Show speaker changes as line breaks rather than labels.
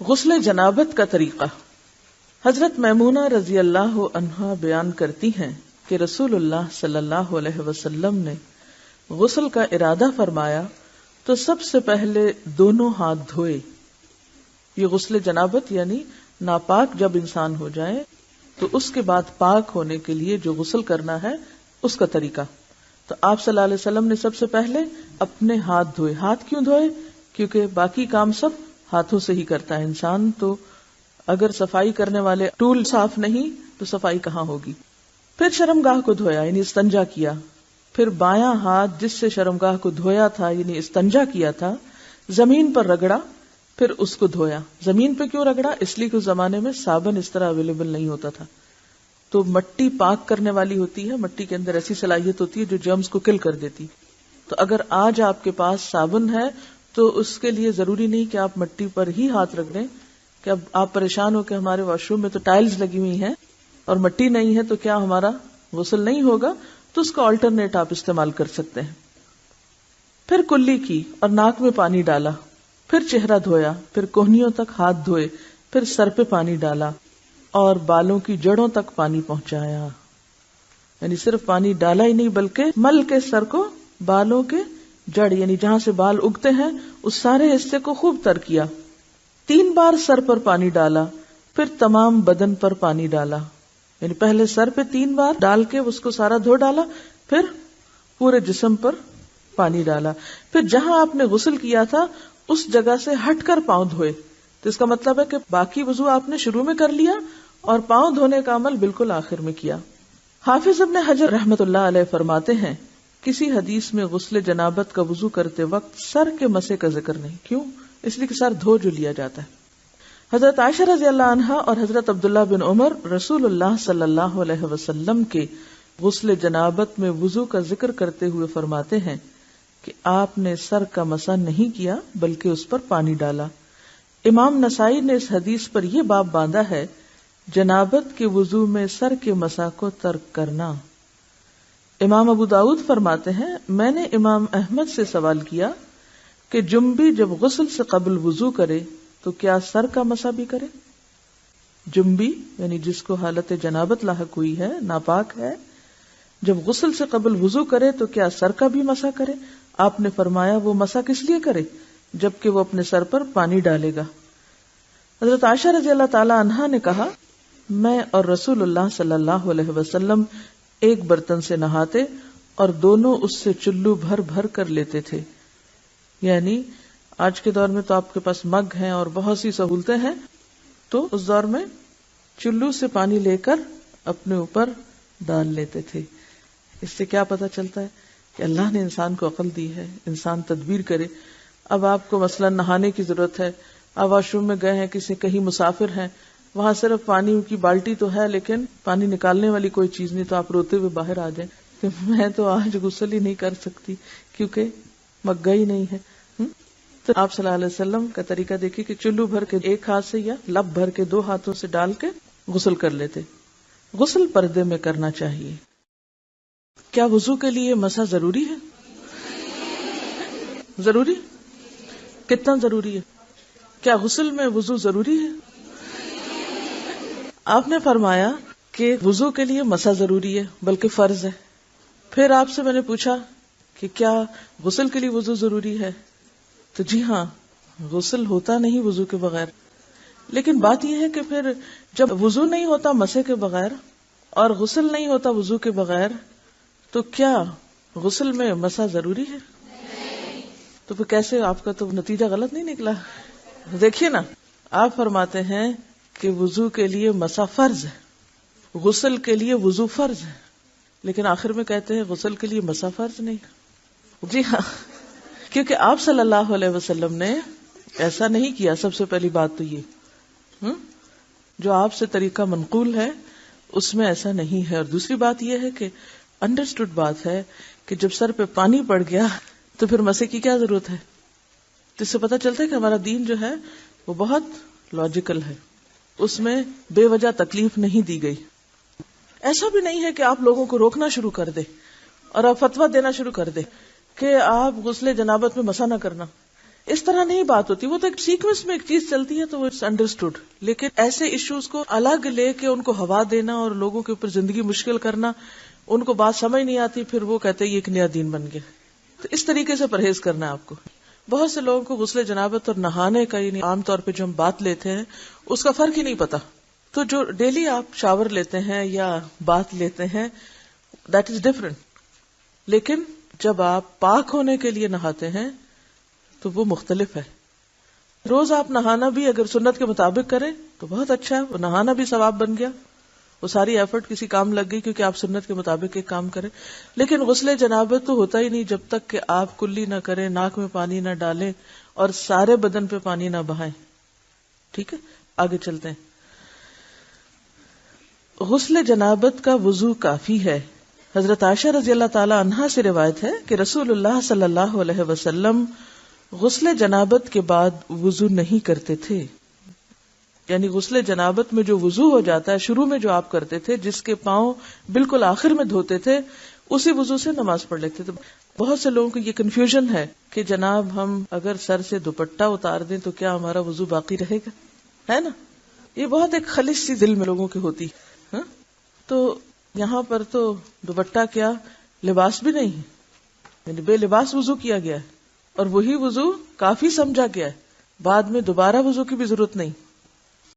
غسل جنابت کا طریقہ۔ حضرت میمونہ رضی اللہ عنہا بیان کرتی ہیں کہ رسول اللہ صلی اللہ علیہ وسلم نے غسل کا ارادہ فرمایا تو سب سے پہلے دونوں ہاتھ دھوئے۔ یہ غسل جنابت یعنی ناپاک جب انسان ہو جائے تو اس کے بعد پاک ہونے کے لیے جو غسل کرنا ہے اس کا طریقہ۔ تو آپ صلی اللہ علیہ وسلم نے سب سے پہلے اپنے ہاتھ دھوئے۔ ہاتھ کیوں دھوئے؟ کیونکہ باقی کام سب ہاتھوں سے ہی کرتا ہے انسان، تو اگر صفائی کرنے والے ٹول صاف نہیں تو صفائی کہاں ہوگی۔ پھر شرمگاہ کو دھویا یعنی استنجا کیا، پھر بایاں ہاتھ جس سے شرمگاہ کو دھویا تھا یعنی استنجا کیا تھا زمین پر رگڑا، پھر اس کو دھویا۔ زمین پہ کیوں رگڑا؟ اس لیے کہ اس زمانے میں صابن اس طرح اویلیبل نہیں ہوتا تھا، تو مٹی پاک کرنے والی ہوتی ہے، مٹی کے اندر ایسی صلاحیت ہوتی ہے جو جرمز کو کل کر دیتی۔ تو اگر آج آپ کے پاس صابن ہے تو اس کے لیے ضروری نہیں کہ آپ مٹی پر ہی ہاتھ رکھ دیں کہ اب آپ پریشان ہو کہ ہمارے واش روم میں تو ٹائلز لگی ہوئی ہیں اور مٹی نہیں ہے تو کیا ہمارا غسل نہیں ہوگا، تو اس کا آلٹرنیٹ آپ استعمال کر سکتے ہیں۔ پھر کلی کی اور ناک میں پانی ڈالا، پھر چہرہ دھویا، پھر کوہنیوں تک ہاتھ دھوئے، پھر سر پہ پانی ڈالا اور بالوں کی جڑوں تک پانی پہنچایا۔ یعنی صرف پانی ڈالا ہی نہیں بلکہ مل کے سر کو بالوں کے جڑ یعنی جہاں سے بال اگتے ہیں اس سارے حصے کو خوب تر کیا۔ 3 بار سر پر پانی ڈالا، پھر تمام بدن پر پانی ڈالا، یعنی پہلے سر پہ 3 بار ڈال کے اس کو سارا دھو ڈالا، پھر پورے جسم پر پانی ڈالا، پھر جہاں آپ نے غسل کیا تھا اس جگہ سے ہٹ کر پاؤں دھوئے۔ تو اس کا مطلب ہے کہ باقی وضو آپ نے شروع میں کر لیا اور پاؤں دھونے کا عمل بالکل آخر میں کیا۔ حافظ ابن حجر رحمۃ اللہ علیہ فرماتے ہیں کسی حدیث میں غسل جنابت کا وضو کرتے وقت سر کے مسے کا ذکر نہیں۔ کیوں؟ اس لیے کہ سر دھو جو لیا جاتا ہے۔ حضرت عائشہ رضی اللہ عنہا اور حضرت عبداللہ بن عمر رسول اللہ صلی اللہ علیہ وسلم کے غسل جنابت میں وضو کا ذکر کرتے ہوئے فرماتے ہیں کہ آپ نے سر کا مسح نہیں کیا بلکہ اس پر پانی ڈالا۔ امام نسائی نے اس حدیث پر یہ باب باندھا ہے جنابت کے وضو میں سر کے مسح کو ترک کرنا۔ امام ابو داؤد فرماتے ہیں میں نے امام احمد سے سوال کیا کہ جنبی جب غسل سے قبل وضو کرے تو کیا سر کا مسح بھی کرے؟ جنبی یعنی جس کو حالت جنابت لاحق ہوئی ہے، ناپاک ہے، جب غسل سے قبل وضو کرے تو کیا سر کا بھی مسح کرے؟ آپ نے فرمایا وہ مسح کس لیے کرے جبکہ وہ اپنے سر پر پانی ڈالے گا۔ حضرت عائشہ رضی اللہ تعالی عنہا نے کہا میں اور رسول اللہ صلی اللہ علیہ وسلم ایک برتن سے نہاتے اور دونوں اس سے چلو بھر بھر کر لیتے تھے۔ یعنی آج کے دور میں تو آپ کے پاس مگ ہیں اور بہت سی سہولتیں ہیں، تو اس دور میں چلو سے پانی لے کر اپنے اوپر ڈال لیتے تھے۔ اس سے کیا پتہ چلتا ہے کہ اللہ نے انسان کو عقل دی ہے، انسان تدبیر کرے۔ اب آپ کو مثلا نہانے کی ضرورت ہے، آپ واش روم میں گئے ہیں، کہیں مسافر ہیں، وہاں صرف پانی کی بالٹی تو ہے لیکن پانی نکالنے والی کوئی چیز نہیں، تو آپ روتے ہوئے باہر آ جائیں کہ میں تو آج غسل ہی نہیں کر سکتی کیونکہ مگا ہی نہیں ہے۔ تو آپ صلی اللہ علیہ وسلم کا طریقہ دیکھیے کہ چلو بھر کے ایک ہاتھ سے یا لب بھر کے 2 ہاتھوں سے ڈال کے غسل کر لیتے۔ غسل پردے میں کرنا چاہیے۔ کیا وضو کے لیے مسح ضروری ہے؟ ضروری؟ کتنا ضروری ہے؟ کیا غسل میں وضو ضروری ہے؟ آپ نے فرمایا کہ وضو کے لیے مسح ضروری ہے بلکہ فرض ہے۔ پھر آپ سے میں نے پوچھا کہ کیا غسل کے لیے وضو ضروری ہے؟ تو جی ہاں، غسل ہوتا نہیں وضو کے بغیر، لیکن بات یہ ہے کہ پھر جب وضو نہیں ہوتا مسح کے بغیر اور غسل نہیں ہوتا وضو کے بغیر تو کیا غسل میں مسح ضروری ہے؟ تو پھر کیسے؟ آپ کا تو نتیجہ غلط نہیں نکلا۔ دیکھیے نا، آپ فرماتے ہیں کہ وضو کے لیے مسح فرض ہے، غسل کے لیے وضو فرض ہے، لیکن آخر میں کہتے ہیں غسل کے لیے مسح فرض نہیں۔ جی ہاں، کیونکہ آپ صلی اللہ علیہ وسلم نے ایسا نہیں کیا۔ سب سے پہلی بات تو یہ جو آپ سے طریقہ منقول ہے اس میں ایسا نہیں ہے، اور دوسری بات یہ ہے کہ انڈرسٹوڈ بات ہے کہ جب سر پہ پانی پڑ گیا تو پھر مسح کی کیا ضرورت ہے؟ تو اس سے پتہ چلتا ہے کہ ہمارا دین جو ہے وہ بہت لاجیکل ہے، اس میں بے وجہ تکلیف نہیں دی گئی۔ ایسا بھی نہیں ہے کہ آپ لوگوں کو روکنا شروع کر دے اور آپ فتویٰ دینا شروع کر دے کہ آپ غسل جنابت میں مسح نہ کرنا، اس طرح نہیں بات ہوتی، وہ تو ایک سیکوینس میں ایک چیز چلتی ہے تو وہ انڈرسٹوڈ، لیکن ایسے ایشوز کو الگ لے کے ان کو ہوا دینا اور لوگوں کے اوپر زندگی مشکل کرنا، ان کو بات سمجھ نہیں آتی، پھر وہ کہتے ہیں یہ ایک نیا دین بن گیا. تو اس طریقے سے پرہیز کرنا ہے آپ کو. بہت سے لوگوں کو غسل جنابت اور نہانے کا، یعنی عام طور پہ جو ہم بات لیتے ہیں اس کا فرق ہی نہیں پتا. تو جو ڈیلی آپ شاور لیتے ہیں یا بات لیتے ہیں دیٹ از ڈفرنٹ، لیکن جب آپ پاک ہونے کے لیے نہاتے ہیں تو وہ مختلف ہے. روز آپ نہانا بھی اگر سنت کے مطابق کریں تو بہت اچھا ہے، وہ نہانا بھی ثواب بن گیا، وہ ساری ایفرٹ کسی کام لگ گئی کیونکہ آپ سنت کے مطابق ایک کام کریں. لیکن غسل جنابت تو ہوتا ہی نہیں جب تک کہ آپ کلی نہ کریں، ناک میں پانی نہ ڈالیں اور سارے بدن پہ پانی نہ بہائیں. ٹھیک ہے، آگے چلتے ہیں. غسل جنابت کا وضو کافی ہے. حضرت عائشہ رضی اللہ تعالی عنہا سے روایت ہے کہ رسول اللہ صلی اللہ علیہ وسلم غسل جنابت کے بعد وضو نہیں کرتے تھے. یعنی غسل جنابت میں جو وضو ہو جاتا ہے شروع میں جو آپ کرتے تھے، جس کے پاؤں بالکل آخر میں دھوتے تھے، اسی وضو سے نماز پڑھ لیتے تھے. بہت سے لوگوں کو یہ کنفیوژن ہے کہ جناب ہم اگر سر سے دوپٹہ اتار دیں تو کیا ہمارا وضو باقی رہے گا، ہے نا؟ یہ بہت ایک خلش سی دل میں لوگوں کی ہوتی. تو یہاں پر تو دوپٹہ کیا لباس بھی نہیں ہے، یعنی بے لباس وضو کیا گیا ہے اور وہی وضو کافی سمجھا گیا ہے، بعد میں دوبارہ وضو کی بھی ضرورت نہیں.